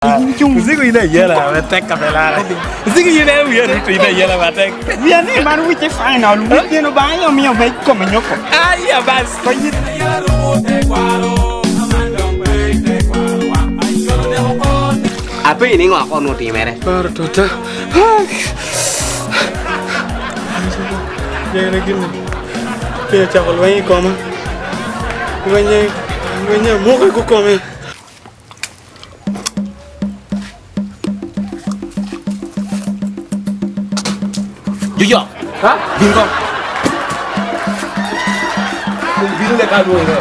Zigu ina yela ma tek kapela. Zigu ina wiya tu ina yela ma tek. Wiya ni man wi te final wi no ba yo mi o be ko me nyoko. Ai ya bas. Ko yi Apa ini ngok ono ti mere? Par tota. Ya lagi ni. Dia cakap luai kau mah. Luainya mau ke kau mah. Jujur. Hah? Bingkong. Bingung deh kalau ini.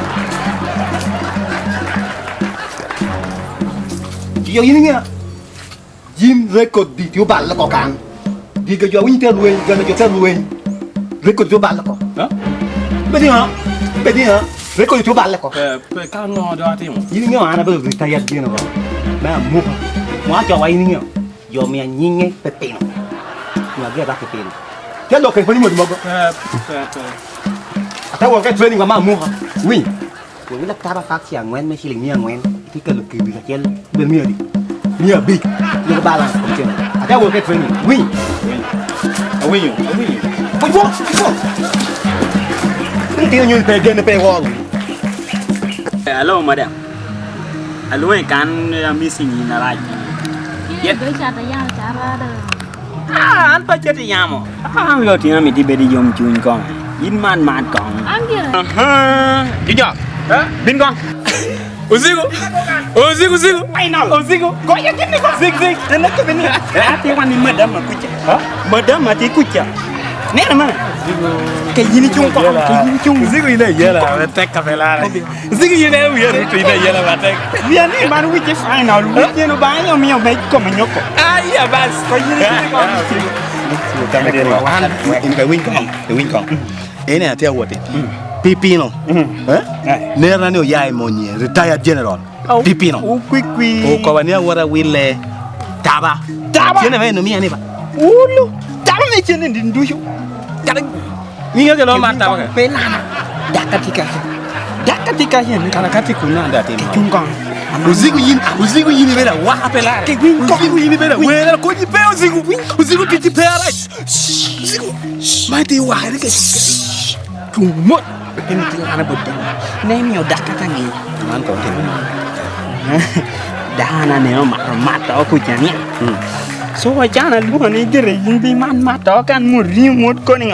Jujur ini ni. Jim record di tu bal kau kan. Di kerja winter luai, kerja kerja luai. Record tu bal kau. Hah? Bedi ha. Record tu bal kau. Kau no ada hati mu. Ini ni mana boleh retire dia nak. Nah, mu aja ini ni. Yo mi nyinge pepino. Nggak dia tak pepino. Dia lo ke paling mau mau. Tahu ke training sama mu ha? Wih. Wih nak cara faksi yang wen masih lagi yang wen. Itu kalau ke bisa jalan bermia di. Mia big. Dia balance macam. Tahu ke training. Wih. Awinyo. Wah. Dia nyuruh pergi nak pergi wall. Hello madam. Hello kan missing in right. Iya, gue cara dah. An pa chết ya mo. Lo ti mi ti be di yom chun kong. Yin man mat kong. Ambil. Jujur. Bingkong. Usiku. Usiku. Kau yakin ni kau? Zik. Enak ke bini? Hati wan ni madam aku cak. Madam mati aku cak. Ni mana? Kayak gini cung kong. Zigu ina yela ma tek kapela. Zigu ina wiya tu ina yela ma tek. Biar ni man wi te final. Wi no ba yo mi o be ko me nyoko. Ai ya bas. Kau gini kong. Ini kayak wing kong. Ini nanti aku buat. Pipino. Nera ni oyai monye. Retired general. Pipino. Kwi. O kawan ni wara wile. Taba. Sini mana ni ni pak. Ulu. Tama me chene din duyo. Kadang Ni nggak jalan mata apa? pelana. Dak ketika ini Karena kati kuna ada tim. jungkong. Uzigu yini bela wa apela. Usiku yini bela. Wela ko ni pe usiku. Usiku kiti pe ara. Uzigu. Mati wa hari ke. Kumut. Ini tinggal bodang. Nemi o dak katangi. Man kau tim. Dahana ne o mata aku jani. So wajana lu ni dire yindi man mata kan muri mut ko ni.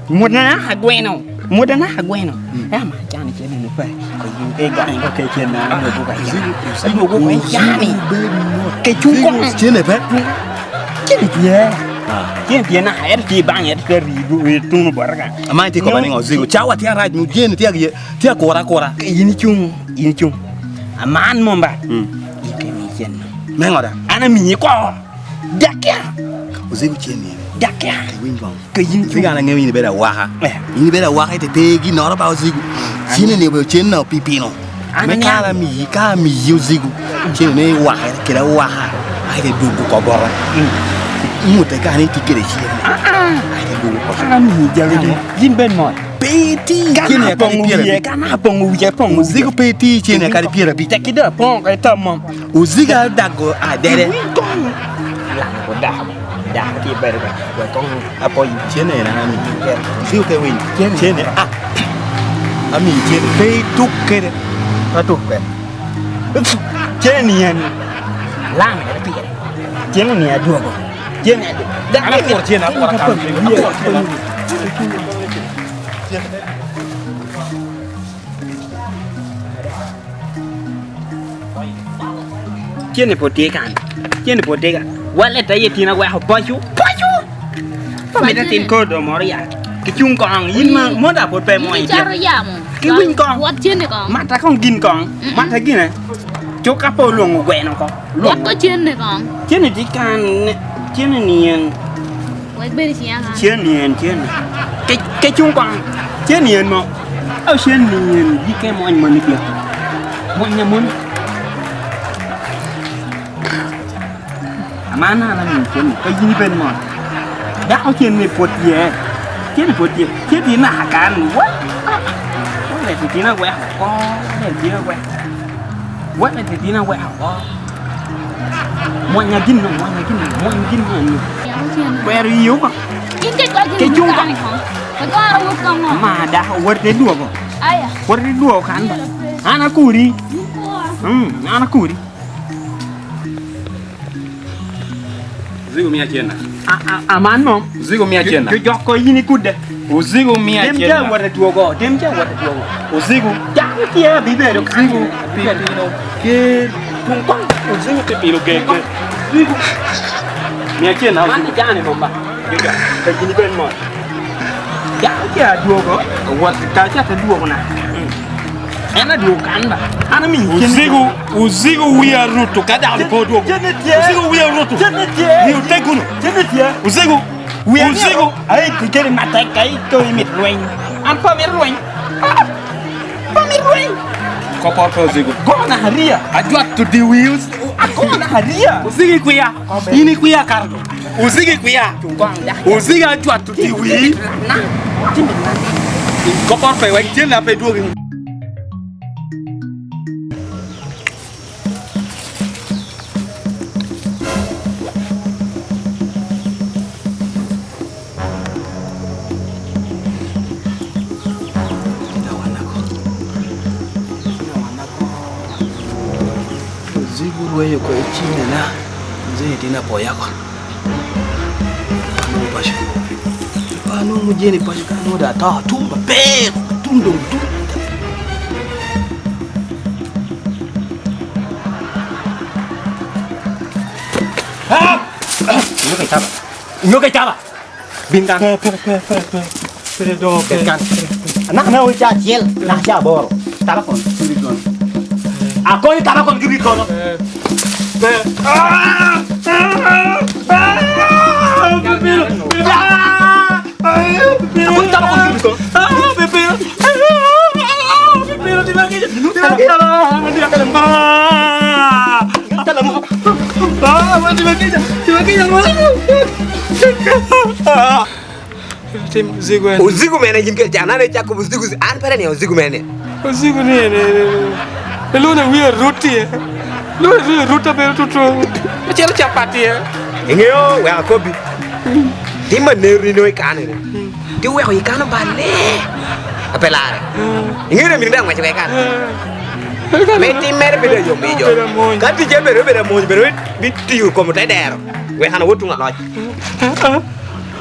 Mudana hagweno. Ma jani chene ni pa. Ko yinde ga ni ke chena ni bu ga. Ibu ko jani. Ke jungkong. Sini pe. Kini dia. Dia na air di bang air ke ribu itu no barang. Amai ti ko bani uzigu. Cawa tiara mu jeni tiara kora. Ini cung. Aman momba. Ike mi jen. Mengora. Ana mi ko. Dakya. Uzigu cheni. Dakya. Wing kong. Ke yin Tiga na ngewi ni bela waha. Ini bela waha te tegi nora ba uzigu. Sini ni be chenna pipino. Mekala mi uzigu. Sini ni waha kira waha. Ai de dubu ko bora. Mute ka ni tikere sini. Ai de dubu ko. Ana mi jali. Yin ben mo. Peti. Kana pong wiye, kana pong wiye pong Uzigu peti cheni kari pira bi. Tekida pong kai tamam. Uziga dago adere. Lah ko dah. Dah ti berga. Wa kong apoy. Cheni na ami. Uzigu ke win. Cheni ah. Ami cheni pe tukere. Patukere. Chenian. Lang ya pi. Cheni ni adu ko. Cheni adu. Anak kor chena kor kan. Cheni potekan. Wala tayo tinagwa ko pachu. Pamita tin ko do moria. Kichung kong yin mo da pot pe mo Ini ite. cara ya mu. Cái wing con. Buat chen deh kong. Mata không gin kong. Mata gin Chok apa luang gwe no ko. Buat kau chen deh kong. Cheni di kan cheni nian. Buat beri siang kan. Cheni. Cái chung kong. Cheni mo. Au cheni di ke mo anh mani dia. Mo nya mun. Amana la ni cheni. Ko yin ben mo. Da au cheni pot ye. Cheni na kan. What? Wala ti tinagwa ko. Wala ti tinagwa ko. moña ginno moña ginno Yang cian. wer yu ko Ini kau Cái chung kan kong. Kau ada kong kong. ma da worde duo ko Ayah. worde duo kan ba ana kuri ana kuri Zigo mia chena. aman mom Zigo mia chena. jo ko yini kudde Uzigo mia dem ja chena. worde duo go dem ja worde duo go Uzigo. ja kia bi be do Zigo. Pipino. Ke. tungkong Uzigo pipino ke. Zigo. Mia chena. man jane mom ba ga ka yini ben mo ja kia duo go worde ka ja ta duo ko na ana duo kan ba ana mi Uzigo wia ruto kada alipodo. Uzigo wia ruto. Ni uteguno. Uzigo. Uzigo. Ai tikere mata kai to imit ruin am pa mir ruin Koporto Uzigo. gona haria Ajua to the wheels. gona haria Uzigo kuya. Ini kuya kargo. Uzigo kuya. Uzigo ajua to the wheels. na timit na Koporto wa chena pe duo. Zigu wewe kwa chini na mzee tena poyako. Ano pasha. Ano mjeni pasha kano da ta tumba pe tundo tu. nyoke chaba bintang Pere do pe. anak na uja jel na ja boro tabakon ako ni tabakon gibi kono Tim Zigo. Uzigo mene jinke jana ne chako uzigo an pere ne uzigo mene. Uzigo ne. Lo na wia roti. Lo ruta pe tutu. Chelo chapati. Ingeo we akobi. Timba ne rino ikane. Ti we ikane bale. Apelare. Ingere mi ndanga chwe kan. Me timere bede yo mejo. Kati je bede mo bede bitti ko mo tedero. We hana wotu nga loj.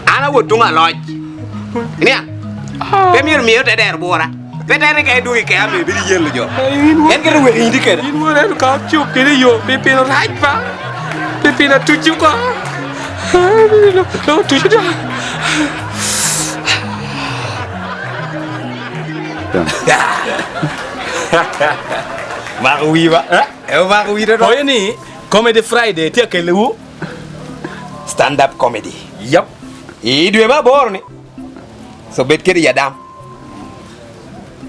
Ana wotu nga loj. Ini Pemir mi tedero bora. Petere kay dugi kay ame bidi yello jo. En kere we indi kere. In mo na ka chuk kere yo pepino right pa. Pepino tuju ko. Lo tuju da. Maruwi ba? Maruwi do. Oye ni Comedy Friday ti akelewu Stand up comedy. Yep. Idwe ba bor ni. So bet kere yadam.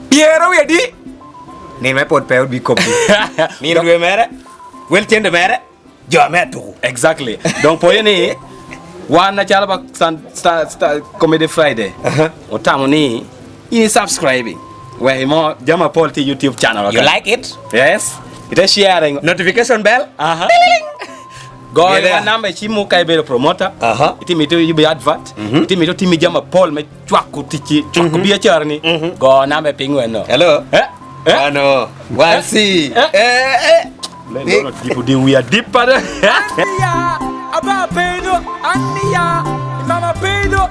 Piero wedi. Ni me pot pe bi kopi. Ni dwe mere. Wel tende mere. Jo me tu. Exactly. Donc oye ni wana chala ba Comedy Friday. O tamu ni ini subscribing. Where more Jama Paul T YouTube channel. You like it? Yes. It is sharing. Notification bell? Go Yeah, there. namba chimu kai belo promoter. Iti mito yubi advert. Iti mito timi Jama Paul me chwaku tichi chwaku biya charni. Go namba pingwe no. Hello? Eh? Ano? One see. Lelo tipo de we are deeper. Ania, Aba Pedro, Ania, Mama Pedro.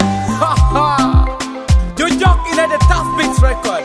You jump in at the Tough Beats record.